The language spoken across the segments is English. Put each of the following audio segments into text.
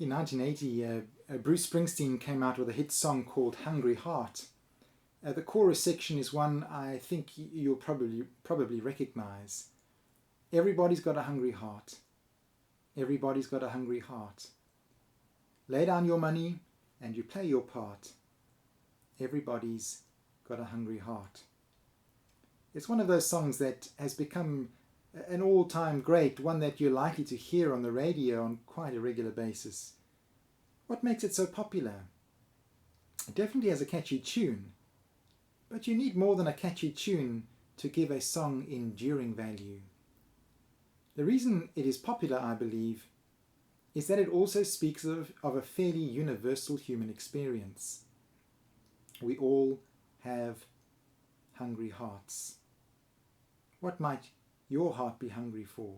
In 1980, Bruce Springsteen came out with a hit song called Hungry Heart. The chorus section is one I think you'll probably recognize. Everybody's got a hungry heart. Everybody's got a hungry heart. Lay down your money and you play your part. Everybody's got a hungry heart. It's one of those songs that has become an all-time great, one that you're likely to hear on the radio on quite a regular basis. What makes it so popular? It definitely has a catchy tune, but you need more than a catchy tune to give a song enduring value. The reason it is popular, I believe, is that it also speaks of a fairly universal human experience. We all have hungry hearts. What might your heart be hungry for?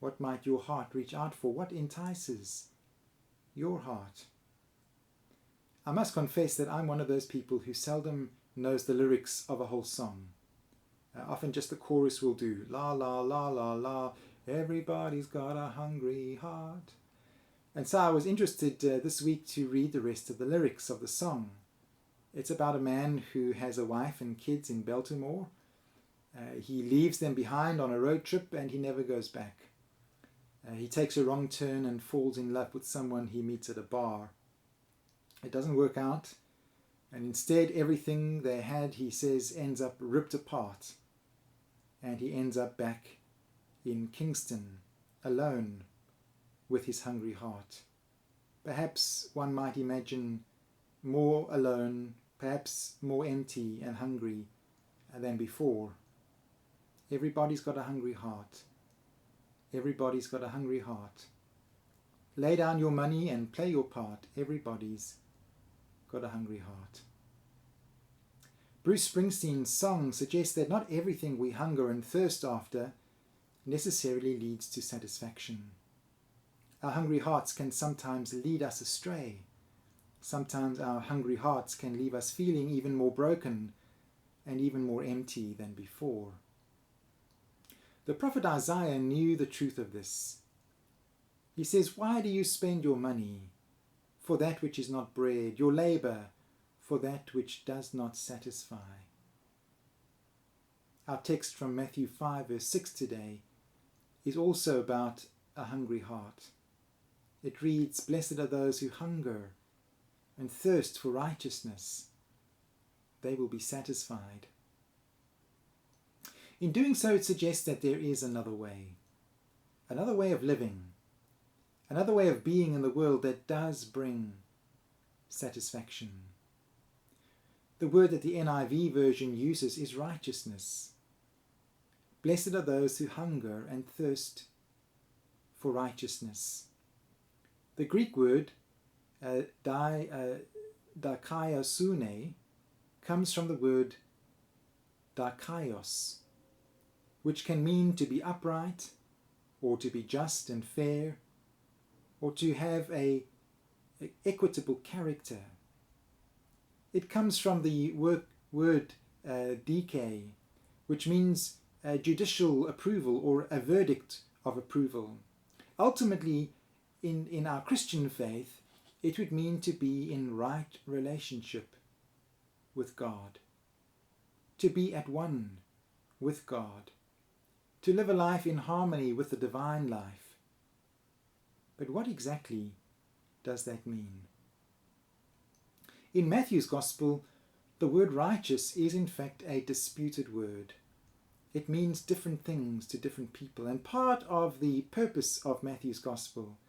What might your heart reach out for? What entices your heart? I must confess that I'm one of those people who seldom knows the lyrics of a whole song. Often just the chorus will do. La la la la la, everybody's got a hungry heart. And so I was interested this week to read the rest of the lyrics of the song. It's about a man who has a wife and kids in Baltimore. He leaves them behind on a road trip and he never goes back. He takes a wrong turn and falls in love with someone he meets at a bar. It doesn't work out, and instead everything they had, he says, ends up ripped apart. And he ends up back in Kingston, alone, with his hungry heart. Perhaps one might imagine more alone, perhaps more empty and hungry than before. Everybody's got a hungry heart. Everybody's got a hungry heart. Lay down your money and play your part. Everybody's got a hungry heart. Bruce Springsteen's song suggests that not everything we hunger and thirst after necessarily leads to satisfaction. Our hungry hearts can sometimes lead us astray. Sometimes our hungry hearts can leave us feeling even more broken and even more empty than before. The prophet Isaiah knew the truth of this. He says, "Why do you spend your money for that which is not bread, your labor for that which does not satisfy?" Our text from Matthew 5 verse 6 today is also about a hungry heart. It reads, "Blessed are those who hunger and thirst for righteousness. They will be satisfied." In doing so, it suggests that there is another way of living, another way of being in the world that does bring satisfaction. The word that the NIV version uses is righteousness. Blessed are those who hunger and thirst for righteousness. The Greek word dikaiosune comes from the word dikaios, which can mean to be upright, or to be just and fair, or to have an equitable character. It comes from the word dike, which means judicial approval or a verdict of approval. Ultimately, in our Christian faith, it would mean to be in right relationship with God, to be at one with God, to live a life in harmony with the divine life. But what exactly does that mean? In Matthew's Gospel, the word righteous is in fact a disputed word. It means different things to different people, and part of the purpose of Matthew's Gospel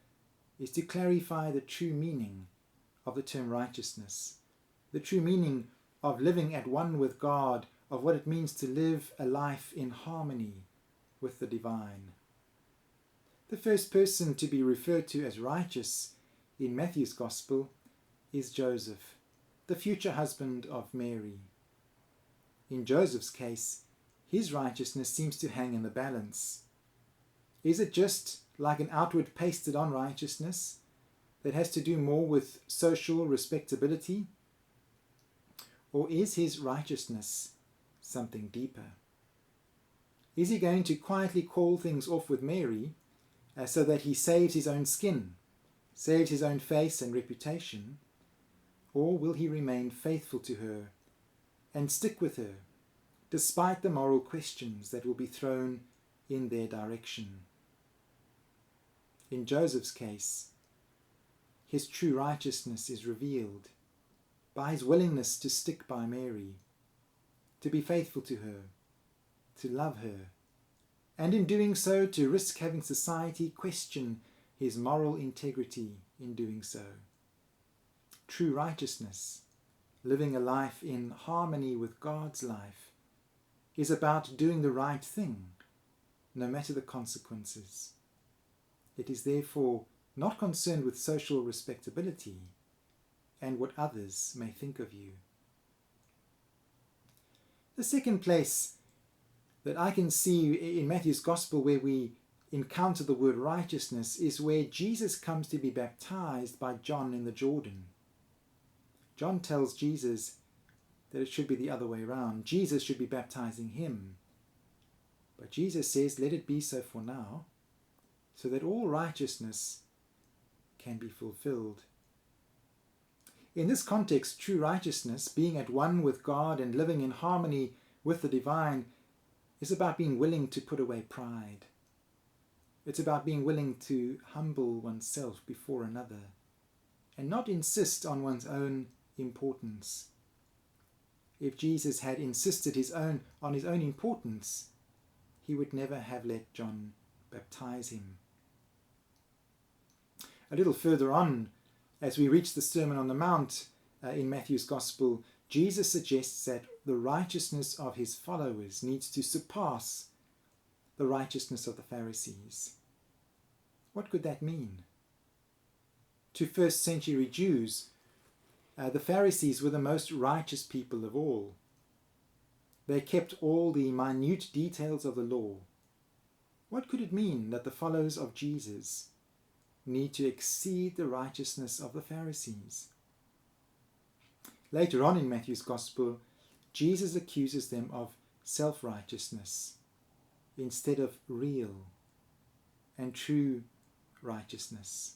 is to clarify the true meaning of the term righteousness, the true meaning of living at one with God, of what it means to live a life in harmony with the divine. The first person to be referred to as righteous in Matthew's Gospel is Joseph, the future husband of Mary. In Joseph's case, his righteousness seems to hang in the balance. Is it just like an outward pasted on righteousness that has to do more with social respectability? Or is his righteousness something deeper? Is he going to quietly call things off with Mary so that he saves his own skin saves his own face and reputation, or will he remain faithful to her and stick with her, despite the moral questions that will be thrown in their direction? In Joseph's case, his true righteousness is revealed by his willingness to stick by Mary, to be faithful to her, to love her, and in doing so to risk having society question his moral integrity in doing so. True righteousness, living a life in harmony with God's life, is about doing the right thing, no matter the consequences. It is therefore not concerned with social respectability and what others may think of you. The second place that I can see in Matthew's Gospel where we encounter the word righteousness is where Jesus comes to be baptized by John in the Jordan. John tells Jesus that it should be the other way around. Jesus should be baptizing him. But Jesus says, let it be so for now, so that all righteousness can be fulfilled. In this context, true righteousness, being at one with God and living in harmony with the divine, is about being willing to put away pride. It's about being willing to humble oneself before another and not insist on one's own importance. If Jesus had insisted on his own importance, he would never have let John baptize him. A little further on, as we reach the Sermon on the Mount in Matthew's Gospel, Jesus suggests that the righteousness of his followers needs to surpass the righteousness of the Pharisees. What could that mean? To first century Jews, the Pharisees were the most righteous people of all. They kept all the minute details of the law. What could it mean that the followers of Jesus need to exceed the righteousness of the Pharisees? Later on in Matthew's Gospel, Jesus accuses them of self-righteousness instead of real and true righteousness.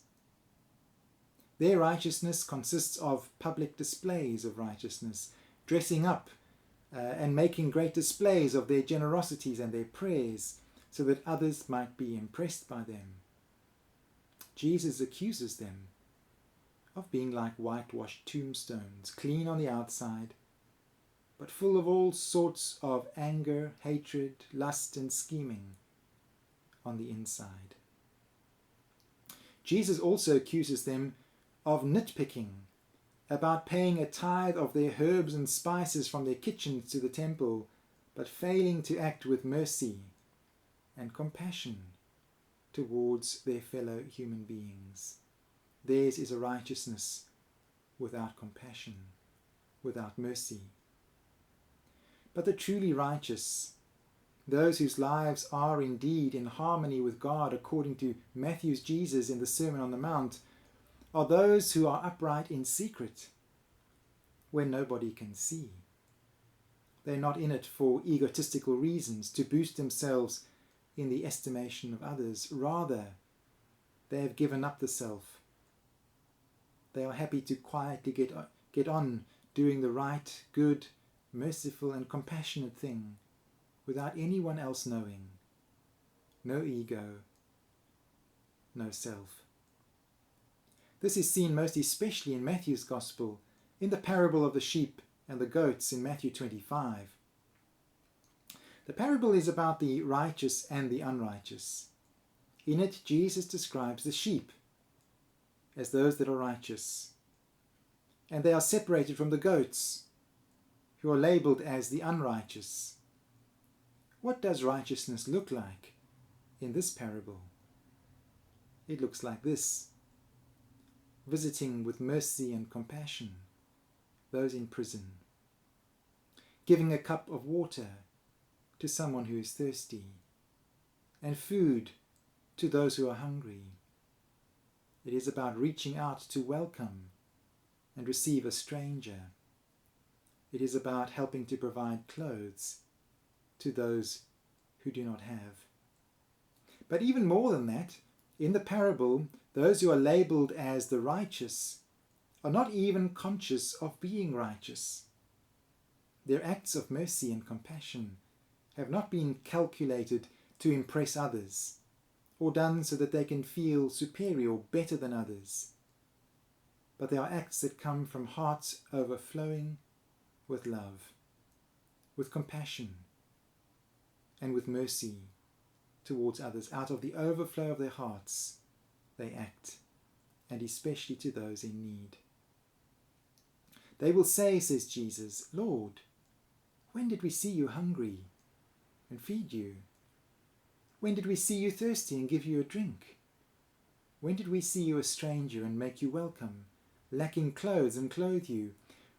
Their righteousness consists of public displays of righteousness, dressing up and making great displays of their generosities and their prayers so that others might be impressed by them. Jesus accuses them of being like whitewashed tombstones, clean on the outside, but full of all sorts of anger, hatred, lust, and scheming on the inside. Jesus also accuses them of nitpicking about paying a tithe of their herbs and spices from their kitchens to the temple, but failing to act with mercy and compassion towards their fellow human beings. Theirs is a righteousness without compassion, without mercy. But the truly righteous, those whose lives are indeed in harmony with God according to Matthew's Jesus in the Sermon on the Mount, are those who are upright in secret when nobody can see. They're not in it for egotistical reasons to boost themselves in the estimation of others. Rather, they have given up the self. They are happy to quietly get on doing the right, good, merciful and compassionate thing without anyone else knowing. No ego, no self. This is seen most especially in Matthew's Gospel, in the parable of the sheep and the goats in Matthew 25. The parable is about the righteous and the unrighteous. In it, Jesus describes the sheep as those that are righteous, and they are separated from the goats, who are labeled as the unrighteous. What does righteousness look like in this parable? It looks like this: visiting with mercy and compassion those in prison, giving a cup of water to someone who is thirsty, and food to those who are hungry. It is about reaching out to welcome and receive a stranger. It is about helping to provide clothes to those who do not have. But even more than that, In the parable, those who are labelled as the righteous are not even conscious of being righteous. Their acts of mercy and compassion have not been calculated to impress others, or done so that they can feel superior or better than others. But they are acts that come from hearts overflowing with love, with compassion, and with mercy towards others. Out of the overflow of their hearts, they act, and especially to those in need. They will say, says Jesus, Lord, when did we see you hungry and feed you? When did we see you thirsty and give you a drink? When did we see you a stranger and make you welcome, lacking clothes and clothe you?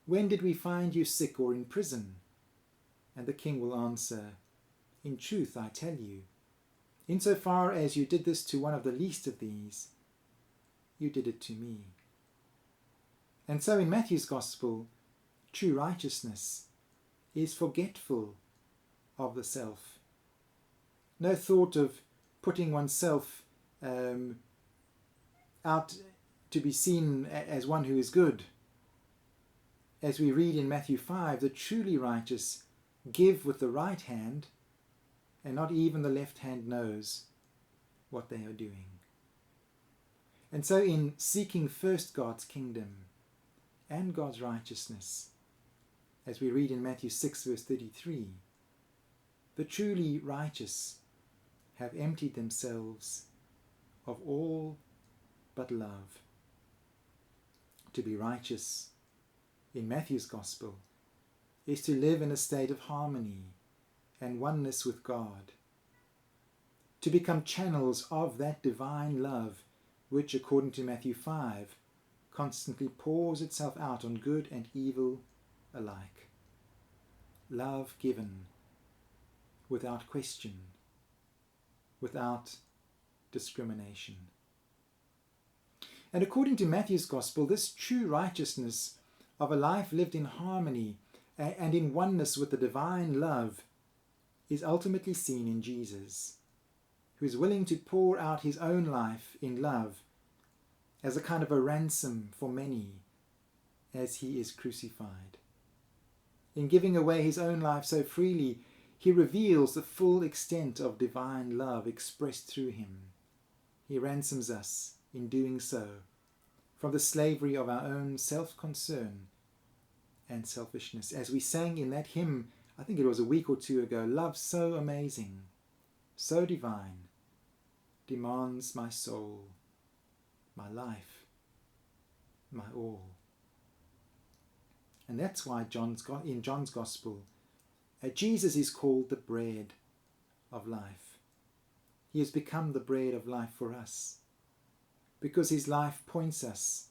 When did we find you sick or in prison? And the king will answer, in truth I tell you, insofar as you did this to one of the least of these, you did it to me. And so in Matthew's Gospel, true righteousness is forgetful of the self. No thought of putting oneself out to be seen as one who is good. As we read in Matthew 5, the truly righteous give with the right hand, and not even the left hand knows what they are doing. And so in seeking first God's kingdom and God's righteousness, as we read in Matthew 6 verse 33, the truly righteous have emptied themselves of all but love. To be righteous in Matthew's Gospel is to live in a state of harmony and oneness with God, to become channels of that divine love which, according to Matthew 5, constantly pours itself out on good and evil alike. Love given without question, without discrimination. And according to Matthew's Gospel, this true righteousness of a life lived in harmony and in oneness with the divine love is ultimately seen in Jesus, who is willing to pour out his own life in love as a kind of a ransom for many as he is crucified. In giving away his own life so freely, he reveals the full extent of divine love expressed through him. He ransoms us in doing so from the slavery of our own self-concern and selfishness. As we sang in that hymn, I think it was a week or two ago, love so amazing, so divine, demands my soul, my life, my all. And that's why in John's Gospel, Jesus is called the bread of life. He has become the bread of life for us, because his life points us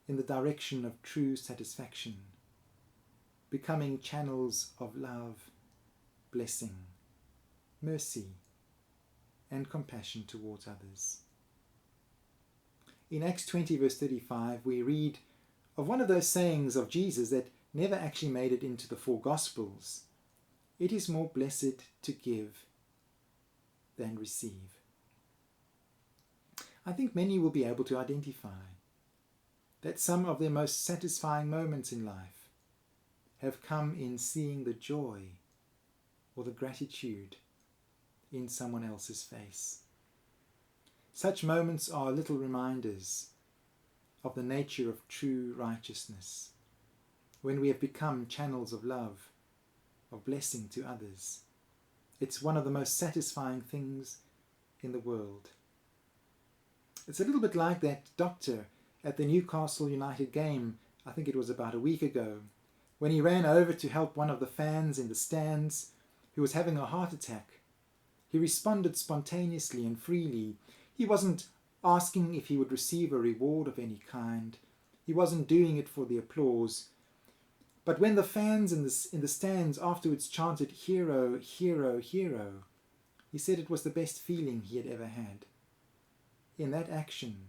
in the direction of true satisfaction, becoming channels of love, blessing, mercy, and compassion towards others. In Acts 20 verse 35, we read of one of those sayings of Jesus that never actually made it into the four Gospels. It is more blessed to give than receive. I think many will be able to identify that some of their most satisfying moments in life have come in seeing the joy or the gratitude in someone else's face. Such moments are little reminders of the nature of true righteousness, when we have become channels of love, of blessing to others. It's one of the most satisfying things in the world. It's a little bit like that doctor at the Newcastle United game, I think it was about a week ago, when he ran over to help one of the fans in the stands who was having a heart attack. He responded spontaneously and freely. He wasn't asking if he would receive a reward of any kind. He wasn't doing it for the applause. But when the fans in the stands afterwards chanted, "Hero, hero, hero," he said it was the best feeling he had ever had. In that action,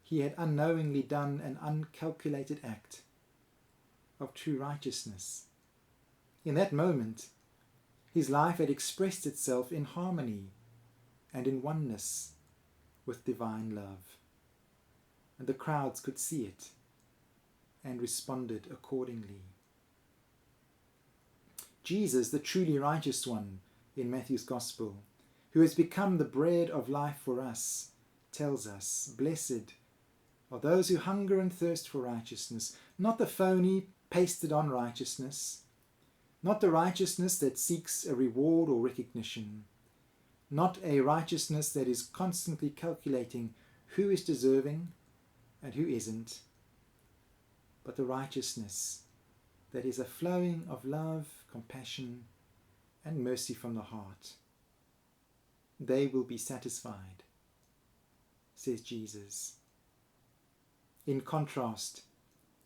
he had unknowingly done an uncalculated act of true righteousness. In that moment, his life had expressed itself in harmony and in oneness with divine love. And the crowds could see it and responded accordingly. Jesus, the truly righteous one in Matthew's Gospel, who has become the bread of life for us, tells us, "Blessed are those who hunger and thirst for righteousness," not the phony, pasted on righteousness, not the righteousness that seeks a reward or recognition, not a righteousness that is constantly calculating who is deserving and who isn't, but the righteousness that is a flowing of love, compassion, and mercy from the heart. They will be satisfied, says Jesus. In contrast,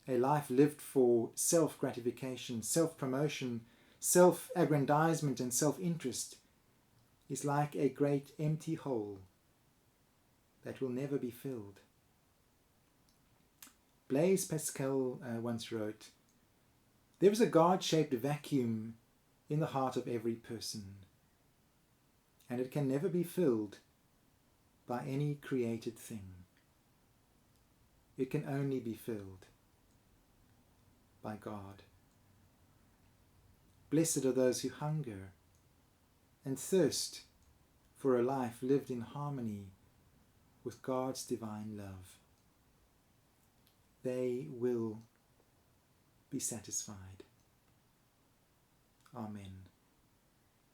a life lived for self-gratification, self-promotion, self-aggrandizement, and self-interest is like a great empty hole that will never be filled. Blaise Pascal once wrote, "There is a God-shaped vacuum in the heart of every person, and it can never be filled by any created thing. It can only be filled by God. Blessed are those who hunger and thirst for a life lived in harmony with God's divine love. They will be satisfied." Amen.